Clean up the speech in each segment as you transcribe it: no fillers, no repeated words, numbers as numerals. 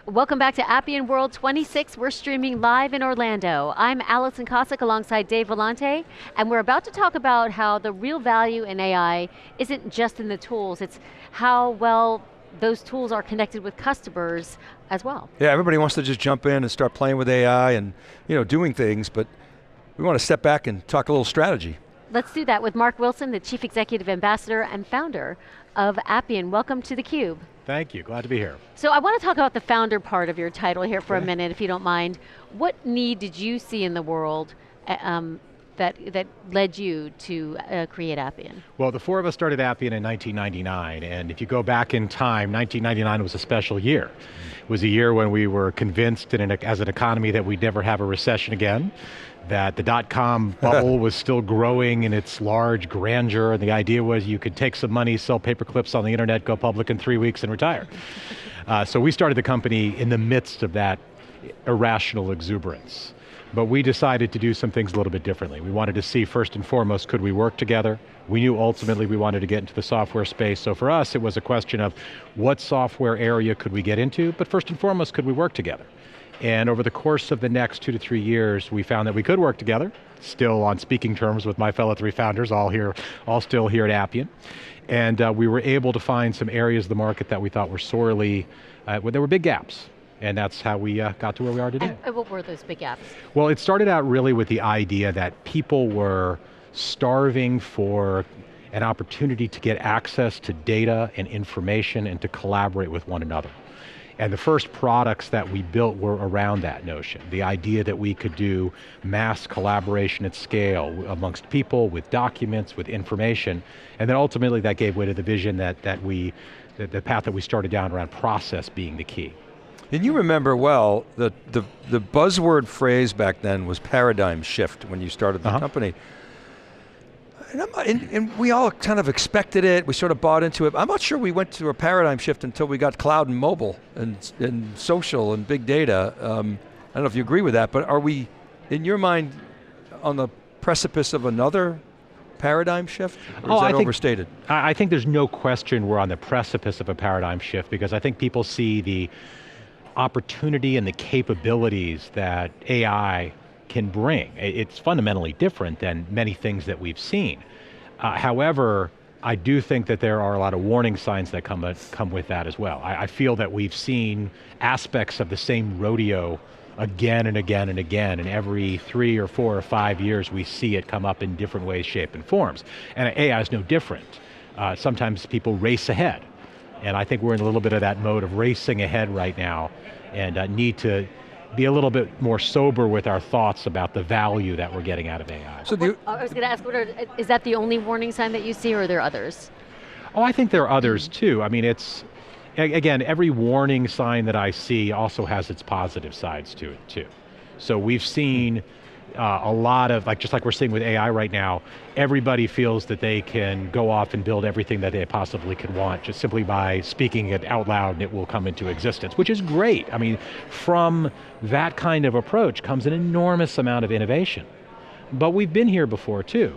Welcome back to Appian World 26. We're streaming live in Orlando. I'm Alison Kosik alongside Dave Vellante, and we're about to talk about how the real value in AI isn't just in the tools, it's how well those tools are connected with customers as well. Yeah, everybody wants to just jump in and start playing with AI and doing things, but we want to step back and talk a little strategy. Let's do that with Marc Wilson, the Chief Executive Ambassador and founder of Appian. Welcome to theCUBE. Thank you, glad to be here. So I want to talk about the founder part of your title here for a minute, if you don't mind. What need did you see in the world that led you to create Appian? Well, the four of us started Appian in 1999, and if you go back in time, 1999 was a special year. It was a year when we were convinced as an economy that we'd never have a recession again, that the dot-com bubble was still growing in its large grandeur, and the idea was you could take some money, sell paper clips on the internet, go public in 3 weeks and retire. So we started the company in the midst of that irrational exuberance. But we decided to do some things a little bit differently. We wanted to see, first and foremost, could we work together? We knew ultimately we wanted to get into the software space, so for us it was a question of what software area could we get into, but first and foremost, could we work together? And over the course of the next 2 to 3 years, we found that we could work together, still on speaking terms with my fellow three founders, all still here at Appian. And we were able to find some areas of the market that we thought were sorely, there were big gaps. And that's how we got to where we are today. And what were those big gaps? Well, it started out really with the idea that people were starving for an opportunity to get access to data and information and to collaborate with one another. And the first products that we built were around that notion. The idea that we could do mass collaboration at scale amongst people, with documents, with information, and then ultimately that gave way to the vision the path that we started down around process being the key. And you remember well, the buzzword phrase back then was paradigm shift when you started the company. And we all kind of expected it, we sort of bought into it. I'm not sure we went to a paradigm shift until we got cloud and mobile and social and big data. I don't know if you agree with that, but are we, in your mind, on the precipice of another paradigm shift? Or is that overstated? I think there's no question we're on the precipice of a paradigm shift, because I think people see the opportunity and the capabilities that AI can bring. It's fundamentally different than many things that we've seen. However, I do think that there are a lot of warning signs that come with that as well. I feel that we've seen aspects of the same rodeo again and again and again, and every 3 or 4 or 5 years we see it come up in different ways, shape, and forms. And AI is no different. Sometimes people race ahead, and I think we're in a little bit of that mode of racing ahead right now, and need to be a little bit more sober with our thoughts about the value that we're getting out of AI. So I was going to ask, is that the only warning sign that you see, or are there others? Oh, I think there are others too. I mean, again, every warning sign that I see also has its positive sides to it too. So we've seen a lot of, just like we're seeing with AI right now, everybody feels that they can go off and build everything that they possibly could want just simply by speaking it out loud, and it will come into existence, which is great. I mean, from that kind of approach comes an enormous amount of innovation. But we've been here before too.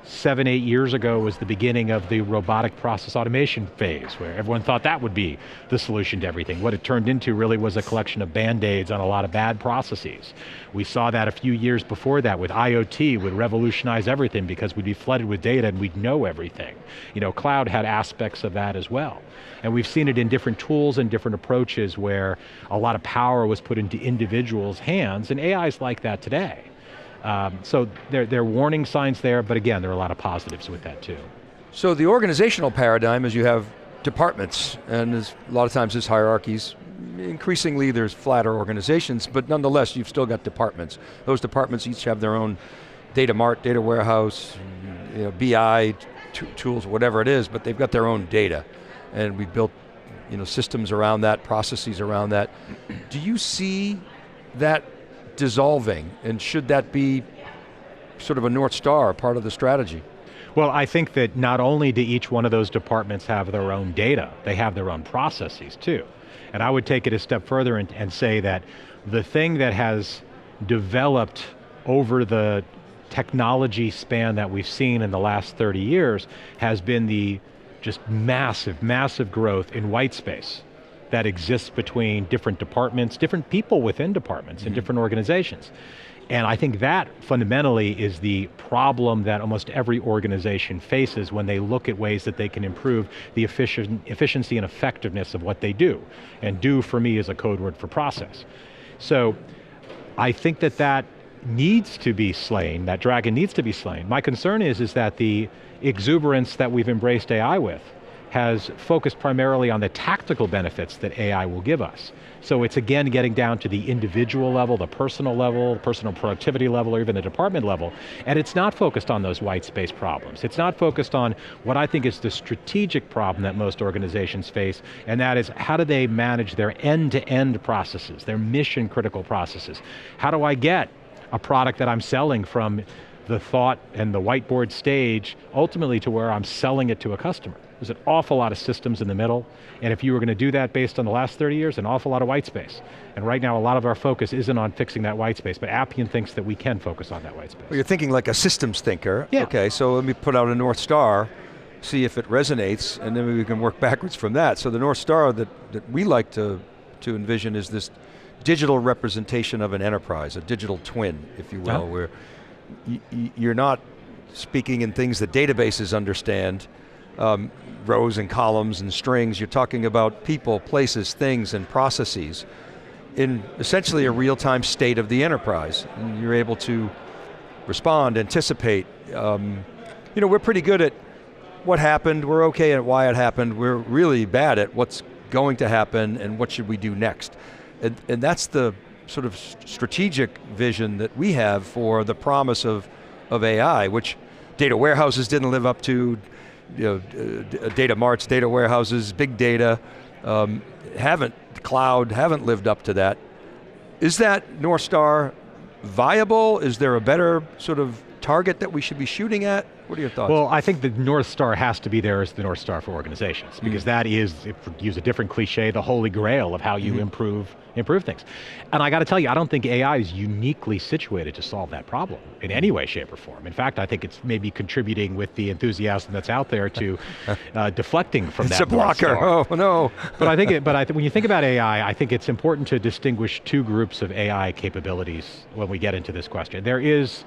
7, 8 years ago was the beginning of the robotic process automation phase, where everyone thought that would be the solution to everything. What it turned into really was a collection of band-aids on a lot of bad processes. We saw that a few years before that with IoT would revolutionize everything because we'd be flooded with data and we'd know everything. Cloud had aspects of that as well. And we've seen it in different tools and different approaches where a lot of power was put into individuals' hands, and AI is like that today. So there are warning signs there, but again, there are a lot of positives with that too. So the organizational paradigm is you have departments, and a lot of times there's hierarchies. Increasingly there's flatter organizations, but nonetheless you've still got departments. Those departments each have their own data mart, data warehouse, BI tools, whatever it is, but they've got their own data. And we've built systems around that, processes around that. Do you see that dissolving, and should that be sort of a North Star, part of the strategy? Well, I think that not only do each one of those departments have their own data, they have their own processes too. And I would take it a step further and say that the thing that has developed over the technology span that we've seen in the last 30 years has been the just massive, massive growth in white space. that exists between different departments, different people within departments and different organizations. And I think that fundamentally is the problem that almost every organization faces when they look at ways that they can improve the efficiency and effectiveness of what they do. And do for me is a code word for process. So I think that needs to be slain, that dragon needs to be slain. My concern is that the exuberance that we've embraced AI with has focused primarily on the tactical benefits that AI will give us. So it's again getting down to the individual level, the personal productivity level, or even the department level, and it's not focused on those white space problems. It's not focused on what I think is the strategic problem that most organizations face, and that is how do they manage their end-to-end processes, their mission critical processes? How do I get a product that I'm selling from the thought and the whiteboard stage ultimately to where I'm selling it to a customer? There's an awful lot of systems in the middle, and if you were going to do that based on the last 30 years, an awful lot of white space. And right now, a lot of our focus isn't on fixing that white space, but Appian thinks that we can focus on that white space. Well, you're thinking like a systems thinker. Yeah. Okay, so let me put out a North Star, see if it resonates, and then we can work backwards from that. So the North Star that we like to envision is this digital representation of an enterprise, a digital twin, if you will, where you're not speaking in things that databases understand, rows and columns and strings. You're talking about people, places, things, and processes in essentially a real-time state of the enterprise. And you're able to respond, anticipate. We're pretty good at what happened, we're okay at why it happened, we're really bad at what's going to happen and what should we do next. And that's the sort of strategic vision that we have for the promise of AI, which data warehouses didn't live up to, data marts, data warehouses, big data, cloud haven't lived up to that. Is that North Star viable? Is there a better sort of target that we should be shooting at? What are your thoughts? Well, I think the North Star has to be there as the North Star for organizations, because that is, if we use a different cliche, the holy grail of how you improve things. And I got to tell you, I don't think AI is uniquely situated to solve that problem in any way, shape, or form. In fact, I think it's maybe contributing with the enthusiasm that's out there to deflecting from that. It's a blocker, oh no. But I think when you think about AI, I think it's important to distinguish two groups of AI capabilities when we get into this question. There is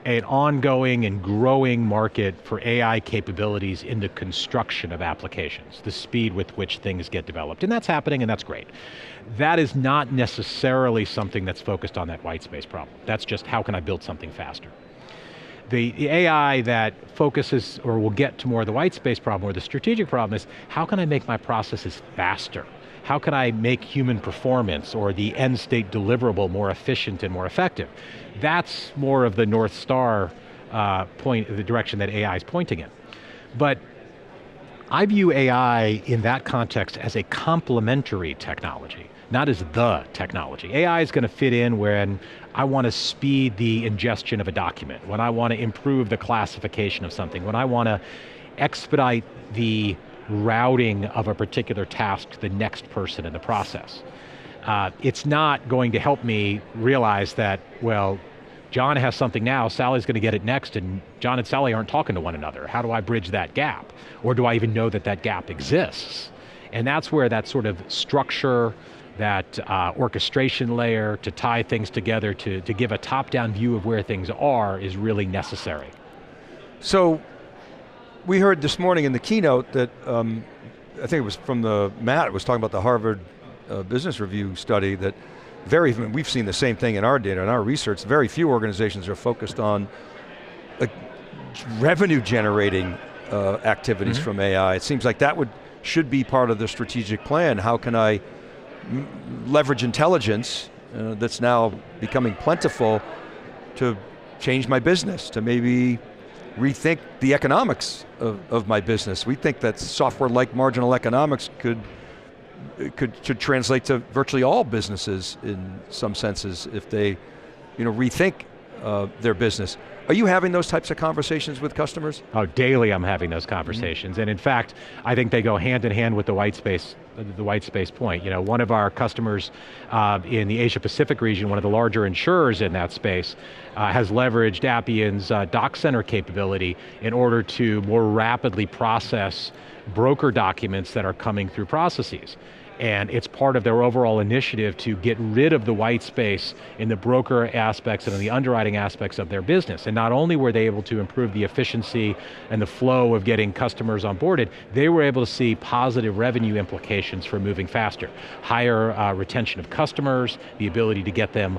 an ongoing and growing market for AI capabilities in the construction of applications, the speed with which things get developed, and that's happening and that's great. That is not necessarily something that's focused on that white space problem. That's just how can I build something faster. The AI that focuses or will get to more of the white space problem or the strategic problem is how can I make my processes faster? How can I make human performance or the end state deliverable more efficient and more effective? That's more of the North Star point, the direction that AI is pointing in. But I view AI in that context as a complementary technology, not as the technology. AI is going to fit in when I want to speed the ingestion of a document, when I want to improve the classification of something, when I want to expedite the routing of a particular task to the next person in the process. It's not going to help me realize that, well, John has something now, Sally's going to get it next, and John and Sally aren't talking to one another. How do I bridge that gap? Or do I even know that that gap exists? And that's where that sort of structure, that orchestration layer to tie things together, to give a top-down view of where things are is really necessary. So, we heard this morning in the keynote that, I think it was from Matt was talking about the Harvard Business Review study that we've seen the same thing in our data, in our research, very few organizations are focused on revenue generating activities from AI. It seems like that should be part of the strategic plan. How can I leverage intelligence that's now becoming plentiful to change my business, to maybe rethink the economics of my business. We think that software-like marginal economics should translate to virtually all businesses in some senses if they rethink their business. Are you having those types of conversations with customers? Oh, daily I'm having those conversations, and in fact, I think they go hand in hand with the white space point. One of our customers in the Asia Pacific region, one of the larger insurers in that space, has leveraged Appian's doc center capability in order to more rapidly process broker documents that are coming through processes. And it's part of their overall initiative to get rid of the white space in the broker aspects and in the underwriting aspects of their business. And not only were they able to improve the efficiency and the flow of getting customers onboarded, they were able to see positive revenue implications for moving faster. Higher retention of customers, the ability to get them,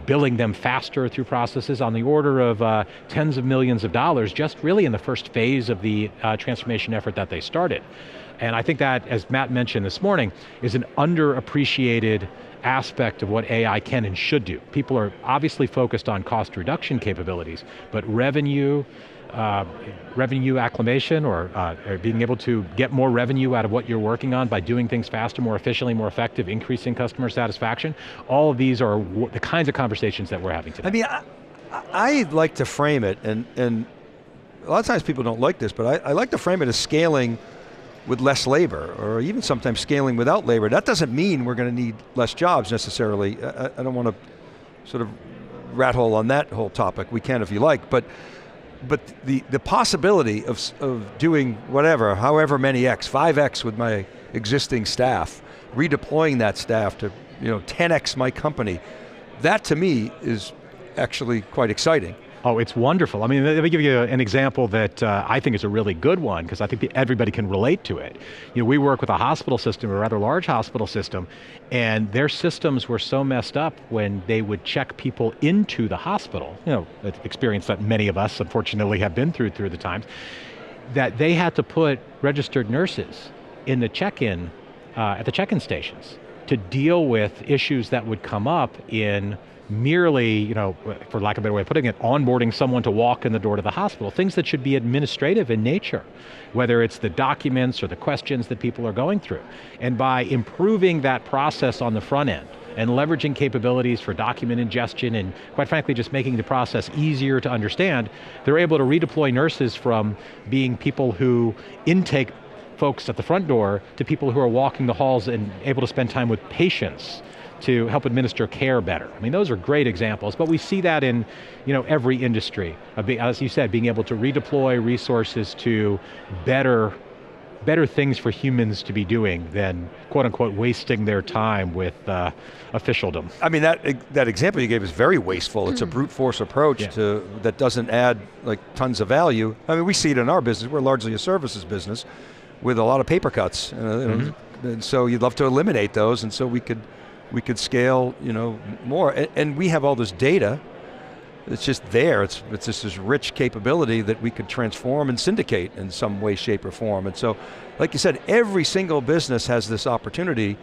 billing them faster through processes on the order of tens of millions of dollars, just really in the first phase of the transformation effort that they started. And I think that, as Matt mentioned this morning, is an underappreciated aspect of what AI can and should do. People are obviously focused on cost reduction capabilities, but revenue acclimation, or being able to get more revenue out of what you're working on by doing things faster, more efficiently, more effective, increasing customer satisfaction, all of these are the kinds of conversations that we're having today. I mean, I like to frame it, and a lot of times people don't like this, but I like to frame it as scaling with less labor, or even sometimes scaling without labor. That doesn't mean we're going to need less jobs necessarily. I don't want to sort of rat hole on that whole topic. We can if you like, but the possibility of doing whatever, however many X, 5X with my existing staff, redeploying that staff to 10X my company, that to me is actually quite exciting. Oh, it's wonderful. I mean, let me give you an example that I think is a really good one, because I think everybody can relate to it. We work with a hospital system, a rather large hospital system, and their systems were so messed up when they would check people into the hospital, an experience that many of us unfortunately have been through the times, that they had to put registered nurses in the check-in, at the check-in stations to deal with issues that would come up in merely, for lack of a better way of putting it, onboarding someone to walk in the door to the hospital, things that should be administrative in nature, whether it's the documents or the questions that people are going through. And by improving that process on the front end and leveraging capabilities for document ingestion and, quite frankly, just making the process easier to understand, they're able to redeploy nurses from being people who intake folks at the front door to people who are walking the halls and able to spend time with patients to help administer care better. I mean, those are great examples, but we see that in every industry. As you said, being able to redeploy resources to better things for humans to be doing than, quote unquote, wasting their time with officialdom. I mean, that example you gave is very wasteful. It's a brute force approach that doesn't add tons of value. I mean, we see it in our business. We're largely a services business with a lot of paper cuts. And so you'd love to eliminate those, and so we could scale, more, and we have all this data. It's just there. It's just this rich capability that we could transform and syndicate in some way, shape, or form. And so, like you said, every single business has this opportunity.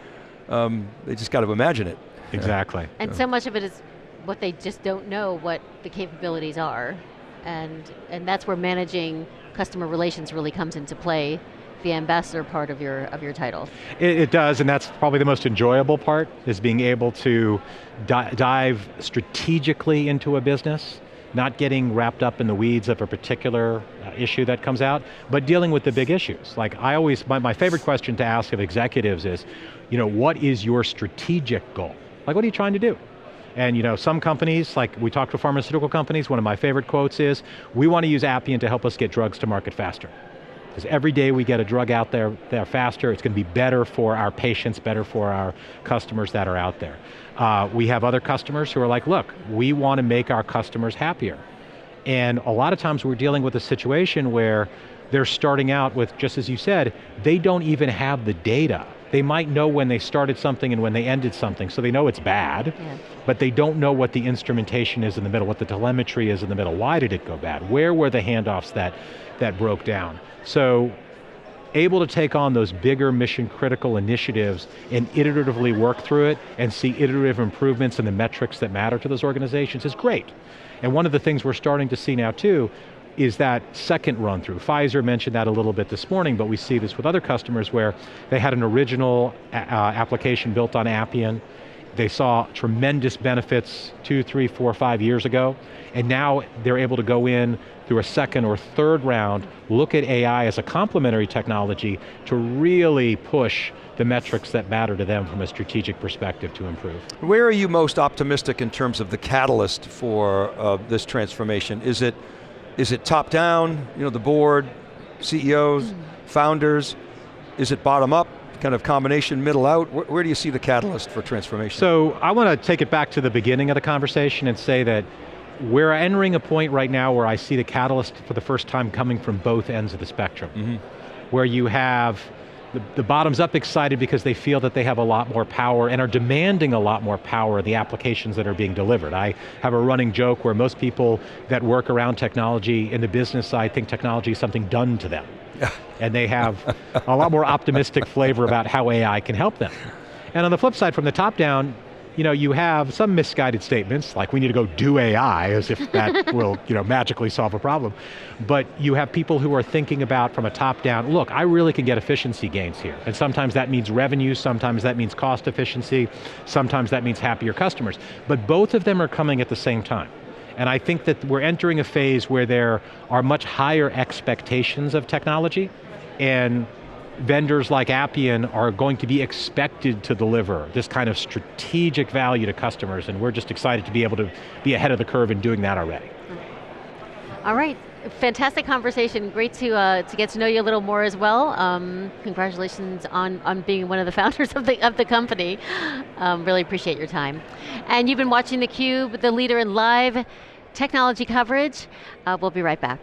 They just got to imagine it. Exactly. And so much of it is what they just don't know what the capabilities are, and that's where managing customer relations really comes into play. The ambassador part of your title. It does, and that's probably the most enjoyable part, is being able to dive strategically into a business, not getting wrapped up in the weeds of a particular issue that comes out, but dealing with the big issues. Like my favorite question to ask of executives is, what is your strategic goal? Like, what are you trying to do? And some companies, like we talked to pharmaceutical companies, one of my favorite quotes is, we want to use Appian to help us get drugs to market faster. Because every day we get a drug out there faster, it's going to be better for our patients, better for our customers that are out there. We have other customers who are like, look, we want to make our customers happier. And a lot of times we're dealing with a situation where they're starting out with, just as you said, they don't even have the data. They might know when they started something and when they ended something, so they know it's bad, but they don't know what the instrumentation is in the middle, what the telemetry is in the middle. Why did it go bad? Where were the handoffs that broke down? So, able to take on those bigger mission critical initiatives and iteratively work through it and see iterative improvements in the metrics that matter to those organizations is great. And one of the things we're starting to see now too is that second run through. Pfizer mentioned that a little bit this morning, but we see this with other customers where they had an original application built on Appian. They saw tremendous benefits 2, 3, 4, 5 years ago, and now they're able to go in through a second or third round, look at AI as a complementary technology to really push the metrics that matter to them from a strategic perspective to improve. Where are you most optimistic in terms of the catalyst for this transformation? Is it top down, the board, CEOs, founders? Is it bottom up? kind of combination, middle out? Where do you see the catalyst for transformation? So I want to take it back to the beginning of the conversation and say that we're entering a point right now where I see the catalyst for the first time coming from both ends of the spectrum. Where you have the bottoms up excited because they feel that they have a lot more power and are demanding a lot more power in the applications that are being delivered. I have a running joke where most people that work around technology in the business side think technology is something done to them. And they have a lot more optimistic flavor about how AI can help them. And on the flip side, from the top down, you have some misguided statements, like we need to go do AI, as if that will magically solve a problem. But you have people who are thinking about from a top down, look, I really can get efficiency gains here. And sometimes that means revenue, sometimes that means cost efficiency, sometimes that means happier customers. But both of them are coming at the same time. And I think that we're entering a phase where there are much higher expectations of technology, and vendors like Appian are going to be expected to deliver this kind of strategic value to customers, and we're just excited to be able to be ahead of the curve in doing that already. All right, fantastic conversation. Great to get to know you a little more as well. Congratulations on being one of the founders of the company. Really appreciate your time. And you've been watching theCUBE, the leader in live technology coverage. We'll be right back.